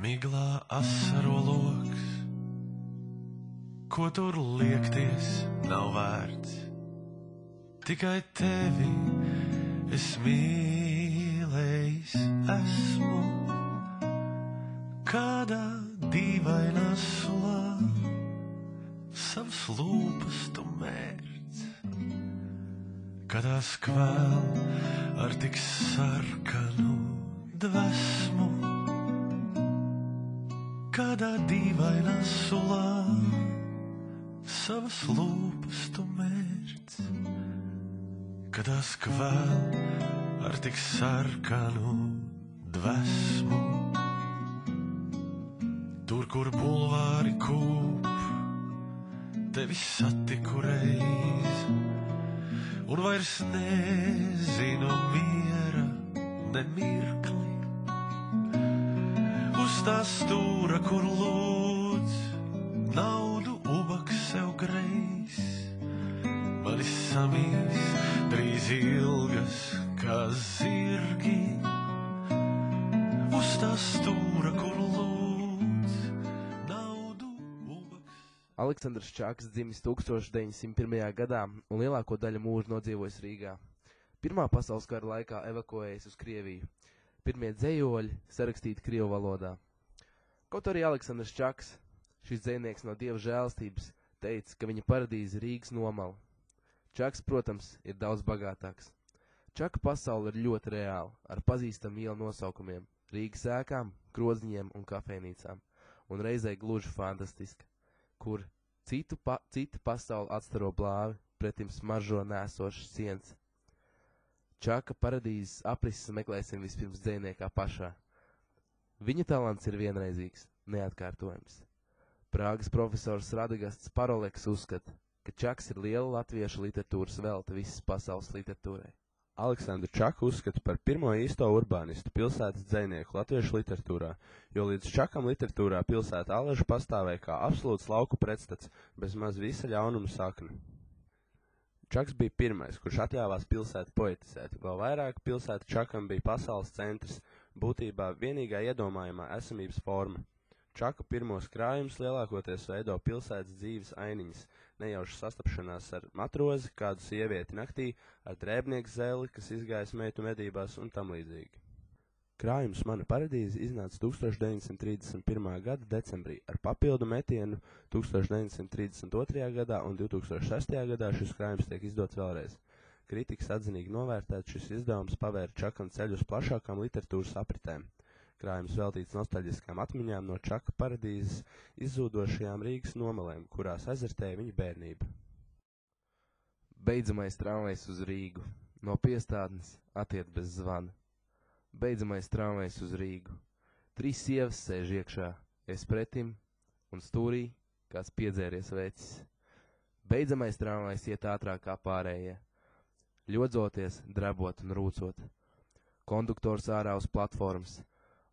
miglā asaro loks, ko tur liekties nav vērts. Tikai tevi es mīlējis esmu, kādā dīvainā sulā savas lūpas tu mērc, kādās kvēl ar tik sarkanu dvesmu, kādā dīvainā sulā savas lūpas tu mērc, kādās kvēl ar tik sarkanu dvesmu. Tur, kur bulvāri kūp, tevi satiku reiz, un vairs nezinu miera nemirkli. Uz tā stūra, kur lūdz naudu ubaks sev greiz, mani samīs drīz ilgas kā zirgi. Uz tā stūra, kur lūdz naudu ubaks. Aleksandrs Čaks dzimis 1901. gadā un lielāko daļu mūžu nodzīvojis Rīgā. Pirmā pasaules kara laikā evakuējies uz Krieviju. Pirmie dzejoļi sarakstīti krievu valodā. Kaut arī Aleksandrs Čaks, šis dzejnieks no Dieva žēlstības, teica, ka viņa paradīze ir Rīgas nomala. Čaks, protams, ir daudz bagātāks. Čaka pasaule ir ļoti reāla, ar pazīstamu ielu nosaukumiem, Rīgas ēkām, groziņiem un kafejnīcām, un reizē gluži fantastiska, kur cita pasaule atstaro blāvi, pretim smaržo nēsošas sienas. Čaka paradīzes aprises meklēsim vispirms dzejniekā pašā. Viņa talants ir vienreizīgs, neatkārtojams. Prāgas profesors Radagasts Paroleks uzskata, ka Čaks ir liela latviešu literatūras velta visas pasaules literatūrai. Aleksandru Čaku uzskata par pirmo īsto urbānistu pilsētas dzejnieku latviešu literatūrā, jo līdz Čakam literatūrā pilsēta Aleža pastāvēja kā absolūts lauku pretstats, bez maz visa ļaunuma sakna. Čaks bija pirmais, kurš atļāvās pilsētu poetizēt, vēl vairāk pilsēta Čakam bija pasaules centrs, būtībā vienīgā iedomājamā esamības forma. Čaka pirmos krājumus lielākoties veido pilsētas dzīves ainiņas, nejauša sastapšanās ar matrozi, kādu sievieti naktī, ar drēbnieku zeli, kas izgājis meitu medībās un tam līdzīgi. Krājums Mana paradīze iznāca 1931. gada decembrī, ar papildu metienu 1932. gadā un 2006. gadā šis krājums tiek izdots vēlreiz. Kritikas atzinīgi novērtēt šis izdevums pavēra Čakam ceļu uz plašākām literatūras apritēm. Krājums veltīts nostalģiskām atmiņām no Čaka paradīzes izzūdošajām Rīgas nomalēm, kurās aizartēja viņa bērnība. Beidzamais tramvajs uz Rīgu. No piestādnes atiet bez zvana. Beidzamais tramvajs uz Rīgu. 3 sievas sēž iekšā, es pretim, un stūrī kāds piedzēries vecis. Beidzamais tramvajs iet ātrāk kā pārējie, ļodzoties, drebot un rūcot. Konduktors ārā uz platformas,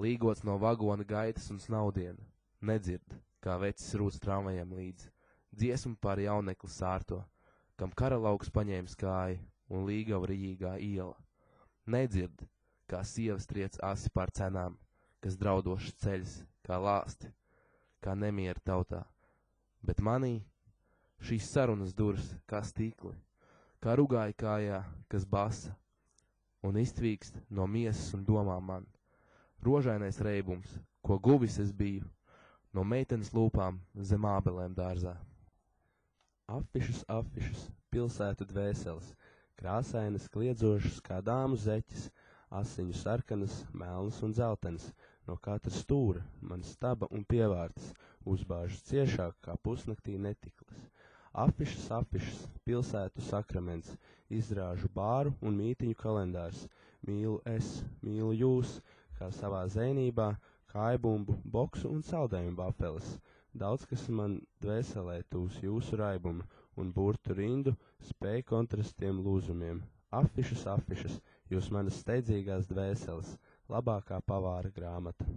līgots no vagona gaitas un snaudiena, nedzird, kā vecis rūc tramvajam līdz, dziesmu par jaunekli sārto, kam karalauks paņēmis kāju un līgava rījīgā iela. Nedzird, kā sievas triec asi pār cenām, kas draudoši ceļas, kā lāsti, kā nemiera tautā, bet manī šīs sarunas duras kā stīkli, kā rugāja kājā, kas basa, un iztvīkst no miesas un domām man. Rožainais reibums, ko guvis es biju, no meitenes lūpām zem ābelēm dārzā. Afišas, afišas, pilsētu dvēseles, krāsainas, kliedzošas kā dāmu zeķis, asiņu sarkanas, melnas un dzeltenas, no katra stūra, man staba un pievārtas, uzbāžas ciešāk kā pusnaktī netiklis. Afišas, afišas, pilsētu sakraments, izrāžu bāru un mītiņu kalendārs, mīlu es, mīlu jūs, kā savā zēnībā, kājbumbu, boksu un saldējumu bafeles. Daudz, kas man dvēselē tūs jūsu raibumu un burtu rindu spēj kontrastiem lūzumiem. Afišas, afišas, jūs manas steidzīgās dvēseles, labākā pavāra grāmata.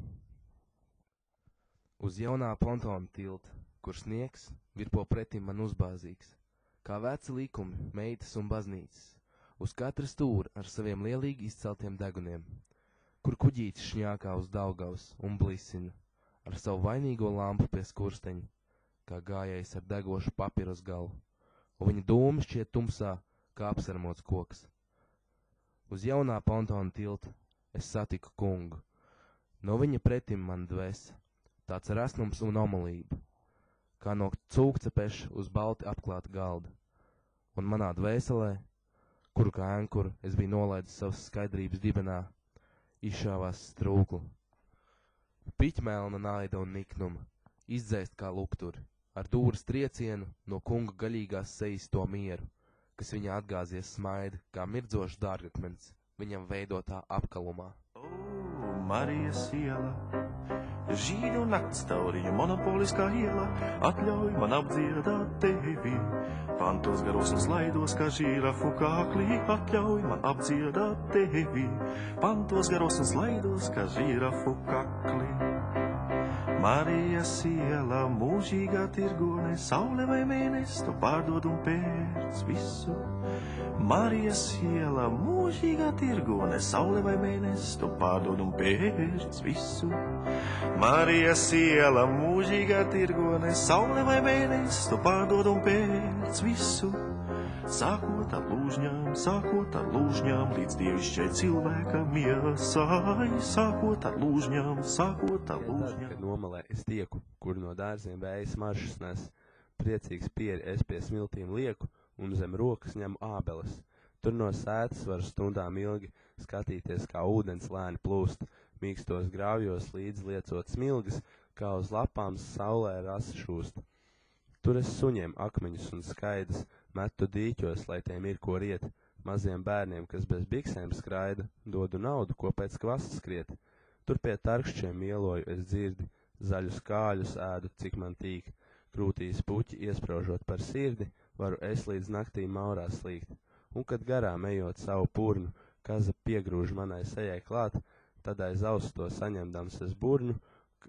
Uz jaunā pontona tilta, kur sniegs virpo pretim man uzbāzīgs, kā veci likumi, meitas un baznīcas, uz katra stūra ar saviem lielīgi izceltiem deguniem, kur kuģītis šņākā uz Daugavas un blisina, ar savu vainīgo lampu pie skursteņa, kā gājējs ar degošu papīru uz galvu, un viņa dūmi šķiet tumsā, kā apsarmots koks. Uz jaunā pontona tilta es satiku kungu. No viņa pretim man dvēsa, tāds rasnums un omulība, kā no cūkcepeša uz balti apklāta galda. Un manā dvēselē, kuru kā ēnkuru es biju nolaidis savas skaidrības dibenā, izšāvās strūklu. Piķmelna naida un niknuma, izdzēst kā lukturi, ar dūras triecienu no kunga gaļīgās sejas to mieru, kas viņa atgāzies smaida, kā mirdzošs dārgakmens, viņam veidotā apkalumā. Marijas iela, žīdu naktstauriņu monopoliskā iela, atļauj man apdziedāt tevi. Pantos garos un slaidos, kā žīrafu kāklī, atļauj man apdziedāt tevi. Pantos garos un slaidos, kā žīrafu kāklī. Marijas iela, mūžīgā tirgone, saule vai mēnesis, to pārdod un pērc visu. Marijas iela, mūžīgā tirgone, saule vai mēnesis, to pārdod un pērc visu. Marijas iela, mūžīgā tirgone, saule vai mēnesis, to pārdod un pērc visu. Sākot ar lūžņām, līdz dievišķai cilvēkam iesai. Sākot ar lūžņām. Kad nomalē es tieku, kur no dārziem vējas maršas nes, priecīgs pieri es pie smiltīm lieku un zem rokas ņemu ābeles. Tur no sētas var stundām ilgi skatīties, kā ūdens lēni plūst, mīkstos grāvjos līdz liecot smilgas, kā uz lapām saulē rasa šūst. Tur es suņiem akmeņus un skaidas metu dīķos, lai tiem ir ko riet. Maziem bērniem, kas bez biksēm skraida, dodu naudu, ko pēc kvasta skriet. Tur pie tarkšķiem ieloju es dzirdi, zaļus kāļus ēdu, cik man tīk. Krūtīs puķi iespraužot par sirdi, varu es līdz naktī maurā slīgt. Un kad garām ejot savu purnu, kaza piegrūž manai sejai klāt, tad aiz auss to saņemdams es burnu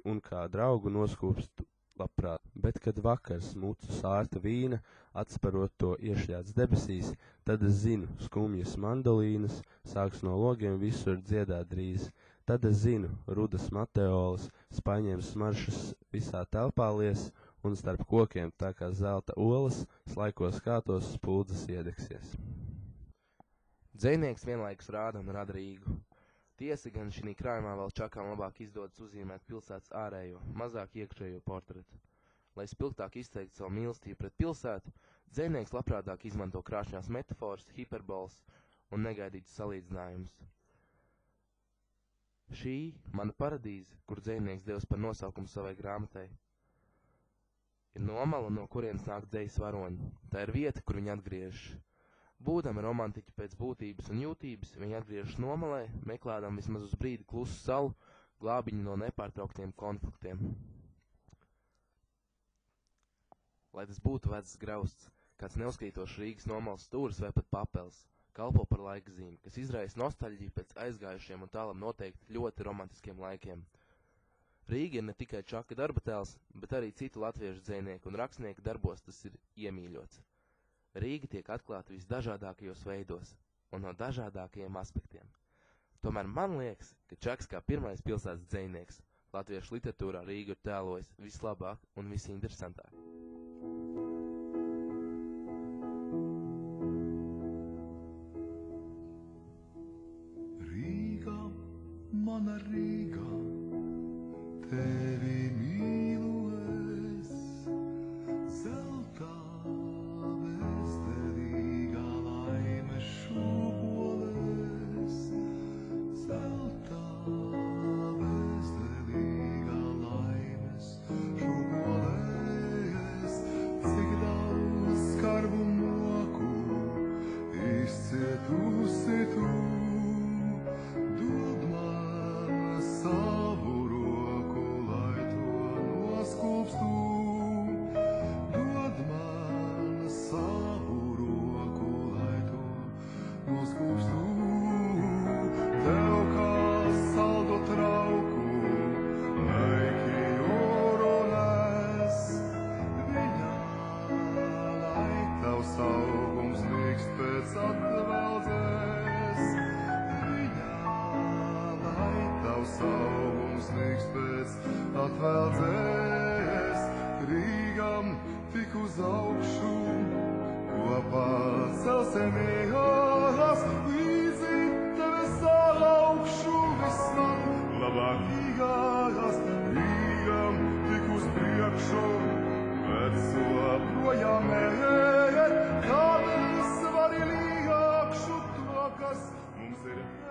un kā draugu noskūpstu labprāt. Bet, kad vakars mucu sārta vīna, atsparot to iešļāts debesīs, tad es zinu, skumjas mandolīnas sāks no logiem visur dziedāt drīz. Tad es zinu, rudas mateolas, spaiņiem smaršas visā telpā lies, un starp kokiem tā kā zelta olas, slaikos kātos spuldzes iedegsies. Dzejnieks vienlaikus rāda un rada Rīgu. Tiesa gan šī krājumā vēl Čakām labāk izdodas uzzīmēt pilsētas ārējo, mazāk iekšējo portretu. Lai spilgtāk izteiktu savu mīlestību pret pilsētu, dzejnieks labprātāk izmanto krāšņās metaforas, hiperbolas un negaidītus salīdzinājumus. Šī mana paradīze, kur dzejnieks devis par nosaukumu savai grāmatai, ir nomala, no kurienes nāk dzejas varoņi. Tā ir vieta, kur viņi atgriežas. Būdami romantiķi pēc būtības un jūtības, viņi atgriežas nomalē, meklēdam vismaz uz brīdi klusu salu, glābiņu no nepārtrauktiem konfliktiem. Lai tas būtu vecs grausts, kāds neuzkrītošs Rīgas nomals stūris vai pat papels, kalpo par laikzīmi, kas izraisa nostalģiju pēc aizgājušiem un tālam noteikti ļoti romantiskiem laikiem. Rīga ir ne tikai Čaka darba tēls, bet arī citu latviešu dzejnieku un rakstnieku darbos tas ir iemīļots. Rīga tiek atklāta visdažādākajos veidos un no dažādākajiem aspektiem. Tomēr man liekas, ka Čaks kā pirmais pilsētas dzejnieks latviešu literatūrā Rīgu ir tēlojis vislabāk un visinteresantāk. Rīga, mana Rīga, tevi mīlu es, zeltā bezdelīgā laime šūpoles, zeltā bezdelīgā laimes šūpoles, cik daudz skarbu moku izcietusi tu, dod man drosmīgs pēc atveldzēs, Rīgam tik uz augšu, kopā celsimies, līdzi tevi salaukšu, viss man labāk īgās, Rīgam tik uz priekšu, veco projām ēt, kad es vari līgākšu to, kas mums ir